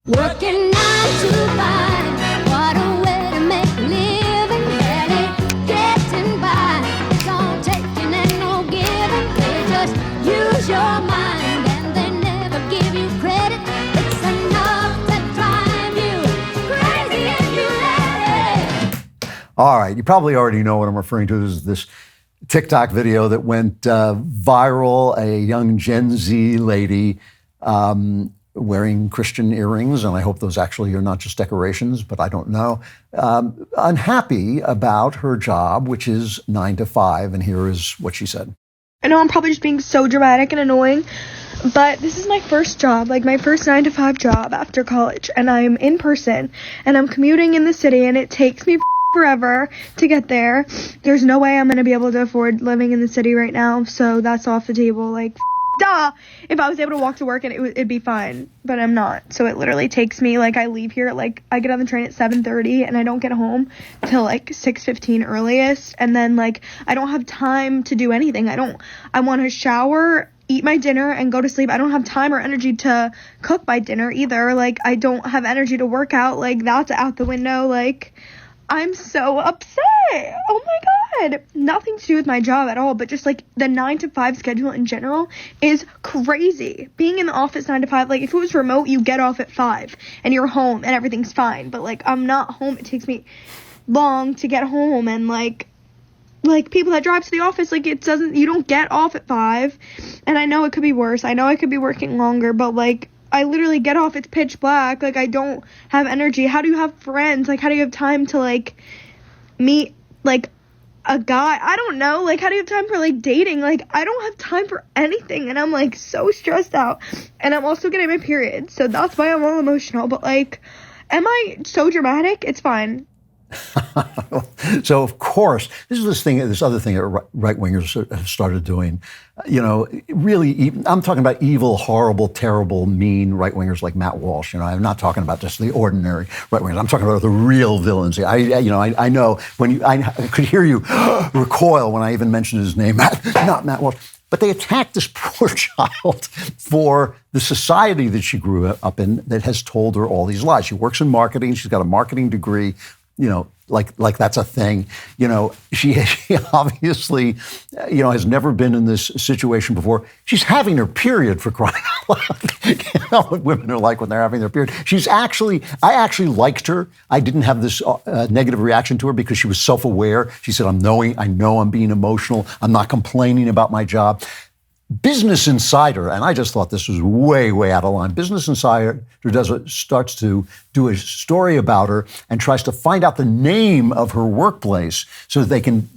Working 9 to 5, what a way to make a living, barely getting by. It's all taking and no giving, they just use your mind and they never give you credit. It's enough to drive you crazy if you let it. All right, you probably already know what I'm referring to. This TikTok video that went viral, a young Gen Z lady wearing Christian earrings, and I hope those actually are not just decorations, but I don't know, unhappy about her job, which is 9 to 5, and here is what she said. I know I'm probably just being so dramatic and annoying, but this is my first job, like my first 9 to 5 job after college, and I'm in person, and I'm commuting in the city, and it takes me forever to get there. There's no way I'm going to be able to afford living in the city right now, so that's off the table, like, duh, if I was able to walk to work and it'd be fine, but I'm not. So it literally takes me, like, I leave here, like, I get on the train at 7:30 and I don't get home till like 6:15 earliest, and then, like, I don't have time to do anything. I want to shower, eat my dinner, and go to sleep. I don't have time or energy to cook my dinner either. Like, I don't have energy to work out. Like, that's out the window. Like, I'm so upset. Oh my God. Nothing to do with my job at all, but just like the 9 to 5 schedule in general is crazy. Being in the office 9 to 5, like if it was remote, you get off at 5 and you're home and everything's fine. But like I'm not home. It takes me long to get home, and like people that drive to the office, like you don't get off at 5. And I know it could be worse. I know I could be working longer, but like I literally get off, it's pitch black, like I don't have energy. How do you have friends? Like how do you have time to like meet like a guy? I don't know. Like how do you have time for like dating? Like I don't have time for anything, and I'm like so stressed out, and I'm also getting my period, so that's why I'm all emotional. But like, am I so dramatic? It's fine. So, of course, this other thing that right-wingers have started doing, really, I'm talking about evil, horrible, terrible, mean right-wingers like Matt Walsh. I'm not talking about just the ordinary right-wingers. I'm talking about the real villains. I know I could hear you recoil when I even mentioned his name, not Matt Walsh. But they attacked this poor child for the society that she grew up in that has told her all these lies. She works in marketing. She's got a marketing degree. Like that's a thing. She obviously, has never been in this situation before. She's having her period, for crying out loud. You know what women are like when they're having their period. I actually liked her. I didn't have this negative reaction to her because she was self-aware. She said, I know I'm being emotional. I'm not complaining about my job. Business Insider, and I just thought this was way, way out of line. Business Insider starts to do a story about her and tries to find out the name of her workplace so that they can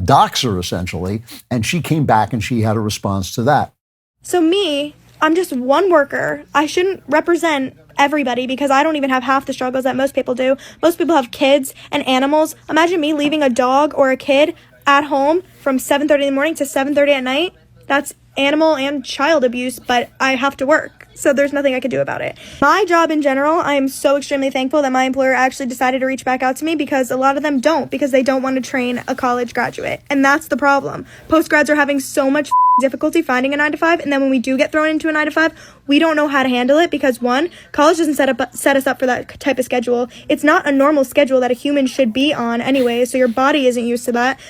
dox her, essentially. And she came back and she had a response to that. So me, I'm just one worker. I shouldn't represent everybody because I don't even have half the struggles that most people do. Most people have kids and animals. Imagine me leaving a dog or a kid at home from 7:30 in the morning to 7:30 at night. That's animal and child abuse, but I have to work, so there's nothing I can do about it. My job in general, I am so extremely thankful that my employer actually decided to reach back out to me, because a lot of them don't, because they don't want to train a college graduate, and that's the problem. Postgrads are having so much difficulty finding a 9 to 5, and then when we do get thrown into a 9 to 5, we don't know how to handle it, because one, college doesn't set us up for that type of schedule. It's not a normal schedule that a human should be on anyway, so your body isn't used to that.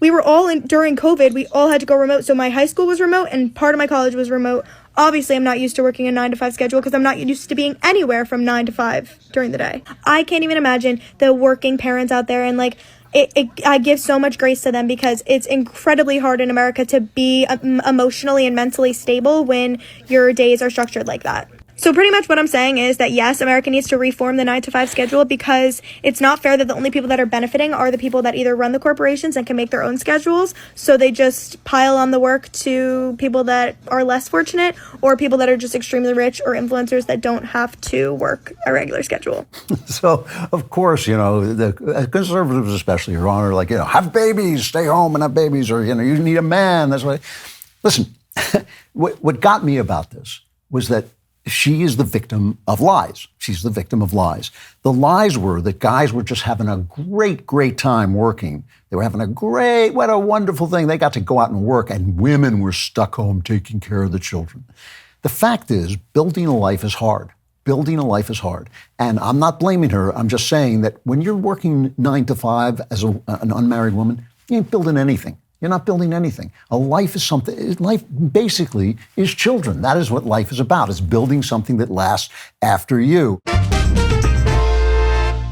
We were all during COVID, we all had to go remote. So my high school was remote and part of my college was remote. Obviously, I'm not used to working a 9 to 5 schedule because I'm not used to being anywhere from 9 to 5 during the day. I can't even imagine the working parents out there, and like, I give so much grace to them because it's incredibly hard in America to be emotionally and mentally stable when your days are structured like that. So pretty much what I'm saying is that, yes, America needs to reform the 9 to 5 schedule, because it's not fair that the only people that are benefiting are the people that either run the corporations and can make their own schedules. So they just pile on the work to people that are less fortunate, or people that are just extremely rich, or influencers that don't have to work a regular schedule. So, of course, the conservatives especially are on her like, have babies, stay home and have babies, or, you need a man. That's why. Listen, what got me about this was that she is the victim of lies. She's the victim of lies. The lies were that guys were just having a great, great time working. They were having what a wonderful thing. They got to go out and work, and women were stuck home taking care of the children. The fact is, building a life is hard. building a life is hard. And I'm not blaming her. I'm just saying that when you're working 9 to 5 as an unmarried woman, you ain't building anything. You're not building anything. A life is something, life basically is children. That is what life is about. It's building something that lasts after you.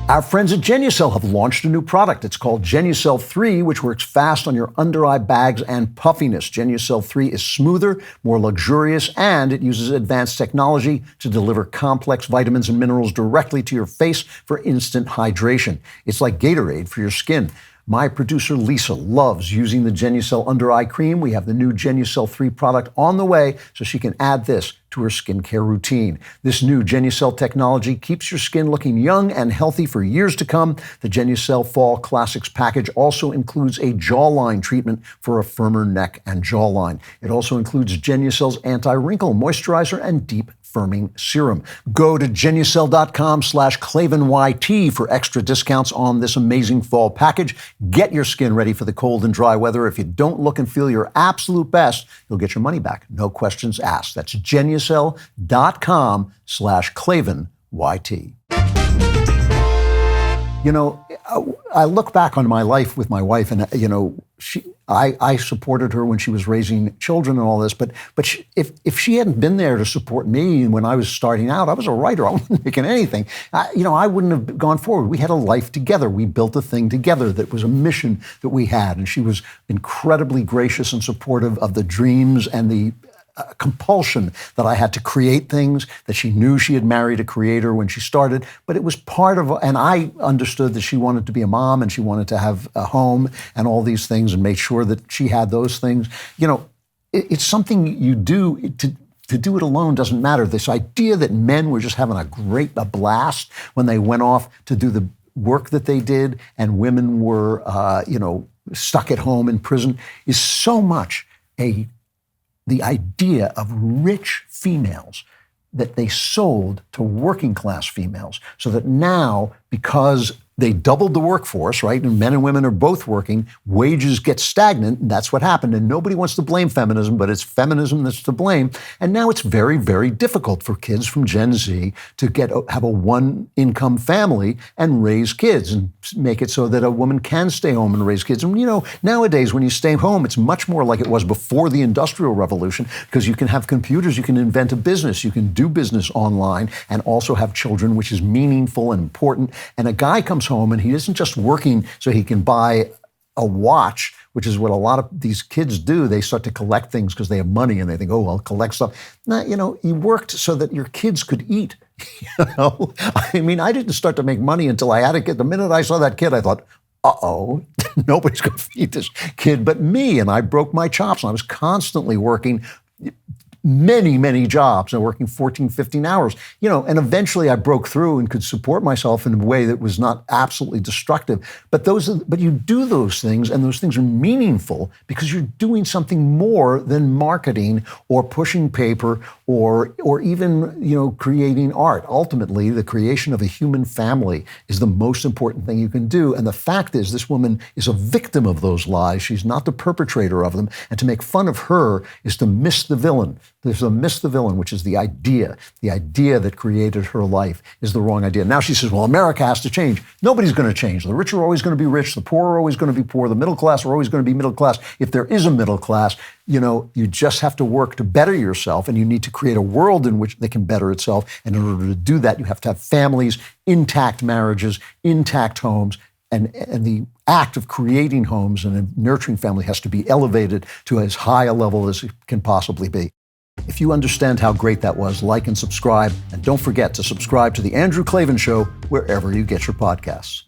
Our friends at Genucell have launched a new product. It's called Genucell 3, which works fast on your under-eye bags and puffiness. Genucell 3 is smoother, more luxurious, and it uses advanced technology to deliver complex vitamins and minerals directly to your face for instant hydration. It's like Gatorade for your skin. My producer, Lisa, loves using the Genucell Under Eye Cream. We have the new Genucell 3 product on the way so she can add this to her skincare routine. This new Genucell technology keeps your skin looking young and healthy for years to come. The Genucell Fall Classics package also includes a jawline treatment for a firmer neck and jawline. It also includes Genucell's anti-wrinkle moisturizer and deep firming serum. Go to Genucell.com/KlavanYT for extra discounts on this amazing fall package. Get your skin ready for the cold and dry weather. If you don't look and feel your absolute best, you'll get your money back. No questions asked. That's Genucell.com/KlavanYT. You know, I look back on my life with my wife, and I supported her when she was raising children and all this. But if she hadn't been there to support me when I was starting out, I was a writer. I wasn't making anything. I wouldn't have gone forward. We had a life together. We built a thing together that was a mission that we had, and she was incredibly gracious and supportive of the dreams and the compulsion that I had to create things, that she knew she had married a creator when she started, but it was part of, and I understood that she wanted to be a mom and she wanted to have a home and all these things and make sure that she had those things. It's something you do to do it alone doesn't matter. This idea that men were just having a blast when they went off to do the work that they did and women were, stuck at home in prison is so much the idea of rich females that they sold to working class females, so that now, because they doubled the workforce, right? And men and women are both working. Wages get stagnant, and that's what happened. And nobody wants to blame feminism, but it's feminism that's to blame. And now it's very, very difficult for kids from Gen Z to have a one-income family and raise kids and make it so that a woman can stay home and raise kids. And nowadays when you stay home, it's much more like it was before the Industrial Revolution, because you can have computers, you can invent a business, you can do business online and also have children, which is meaningful and important. And a guy comes home and he isn't just working so he can buy a watch, which is what a lot of these kids do. They start to collect things because they have money and they think, oh, I'll collect stuff. No, you worked so that your kids could eat. I didn't start to make money until I had a kid. The minute I saw that kid, I thought, uh-oh, nobody's going to feed this kid but me. And I broke my chops and I was constantly working many, many jobs and working 14, 15 hours, and eventually I broke through and could support myself in a way that was not absolutely destructive. But you do those things, and those things are meaningful because you're doing something more than marketing or pushing paper or even, creating art. Ultimately, the creation of a human family is the most important thing you can do. And the fact is, this woman is a victim of those lies. She's not the perpetrator of them. And to make fun of her is to miss the villain. There's a miss the villain, which is the idea that created her life is the wrong idea. Now she says, well, America has to change. Nobody's going to change. The rich are always going to be rich. The poor are always going to be poor. The middle class are always going to be middle class. If there is a middle class, you just have to work to better yourself, and you need to create a world in which they can better itself. And in order to do that, you have to have families, intact marriages, intact homes, and the act of creating homes and nurturing family has to be elevated to as high a level as it can possibly be. If you understand how great that was, like and subscribe. And don't forget to subscribe to The Andrew Klavan Show wherever you get your podcasts.